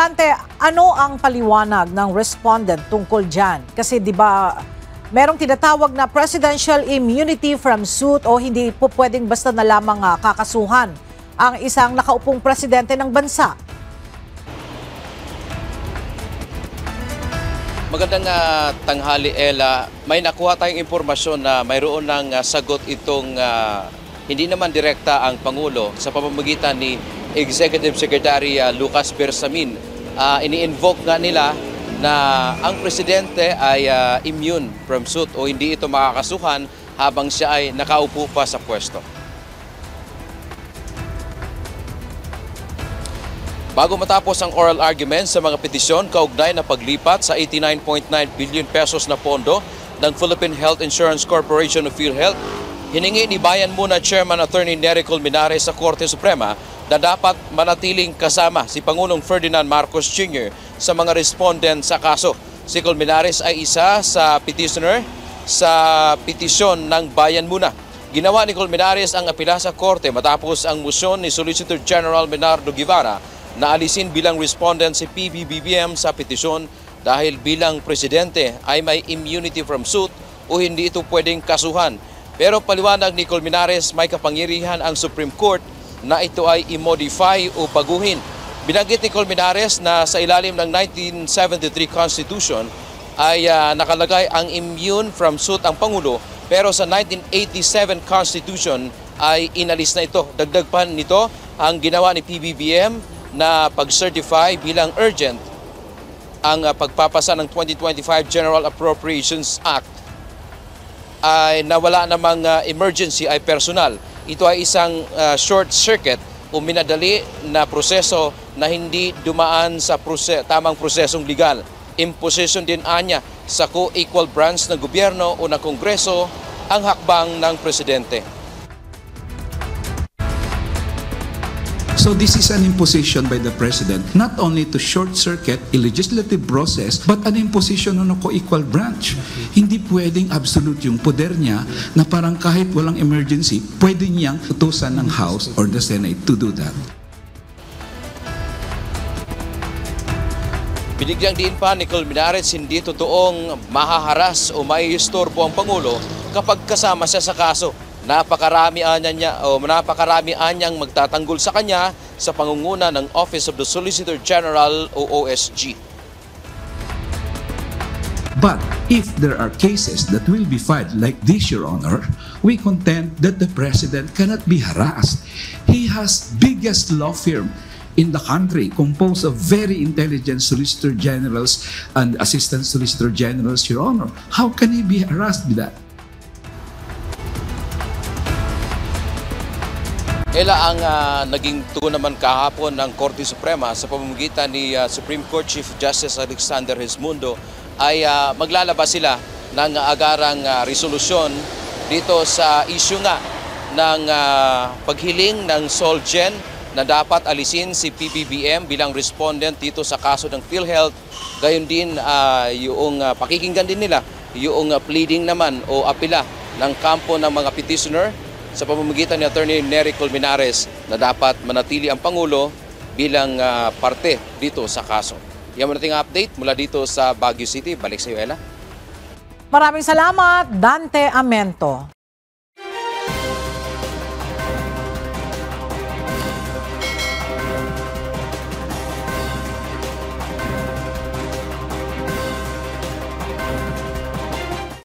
Dante, ano ang paliwanag ng respondent tungkol dyan? Kasi di ba merong tinatawag na presidential immunity from suit o hindi po pwedeng basta na lamang kakasuhan ang isang nakaupong presidente ng bansa? Magandang tanghali, Ella. May nakuha tayong impormasyon na mayroon ng sagot itong hindi naman direkta ang Pangulo sa pamamagitan ni Executive Secretary Lucas Bersamin. Ini-invoke nga nila na ang presidente ay immune from suit o hindi ito makakasuhan habang siya ay nakaupo pa sa pwesto. Bago matapos ang oral argument sa mga petisyon kaugnay na paglipat sa 89.9 billion pesos na pondo ng Philippine Health Insurance Corporation o PhilHealth, hiningi ni Bayan Muna Chairman Attorney Nery Colmenares sa Korte Suprema na dapat manatiling kasama si Pangulong Ferdinand Marcos Jr. sa mga respondent sa kaso. Si Colmenares ay isa sa petitioner sa petisyon ng Bayan Muna. Ginawa ni Colmenares ang apela sa Korte matapos ang musyon ni Solicitor General Menardo Guevara na alisin bilang respondent si PBBM sa petisyon dahil bilang presidente ay may immunity from suit o hindi ito pwedeng kasuhan. Pero paliwanag ni Colmenares, may kapangyarihan ang Supreme Court na ito ay i-modify o baguhin. Binanggit ni Colmenares na sa ilalim ng 1973 Constitution ay nakalagay ang immune from suit ang Pangulo, pero sa 1987 Constitution ay inalis na ito. Dagdag pa nito ang ginawa ni PBBM na pag-certify bilang urgent ang pagpapasa ng 2025 General Appropriations Act ay nawala namang emergency ay personal. Ito ay isang short circuit o minadali na proseso na hindi dumaan sa tamang prosesong legal. Imposition din anya sa co-equal branch ng gobyerno o ng Kongreso ang hakbang ng presidente. So this is an imposition by the President not only to short-circuit a legislative process but an imposition on a co-equal branch. Hindi pwedeng absolute yung poder niya na parang kahit walang emergency, pwede niyang utusan ng House or the Senate to do that. Binigyang diin pa ni Colmenares hindi totoong mahaharas o maiistorbo ang Pangulo kapag kasama siya sa kaso. Napakarami anyang magtatanggol sa kanya sa pangunguna ng Office of the Solicitor General o OSG. But if there are cases that will be filed like this, Your Honor, we contend that the President cannot be harassed. He has biggest law firm in the country, composed of very intelligent Solicitor Generals and Assistant Solicitor Generals, Your Honor. How can he be harassed with that? Ela ang naging tugon naman kahapon ng Korte Suprema sa pamamagitan ni Supreme Court Chief Justice Alexander Gesmundo ay maglalabas sila ng agarang resolusyon dito sa issue nga ng paghiling ng SolGen na dapat alisin si PBBM bilang respondent dito sa kaso ng PhilHealth. Gayon din yung pakikinggan din nila yung pleading naman o apela ng kampo ng mga petitioner sa pamamagitan ni Attorney Nery Colmenares na dapat manatili ang Pangulo bilang parte dito sa kaso. Yan mo nating update mula dito sa Baguio City. Balik sa iyo, Ella. Maraming salamat, Dante Amento.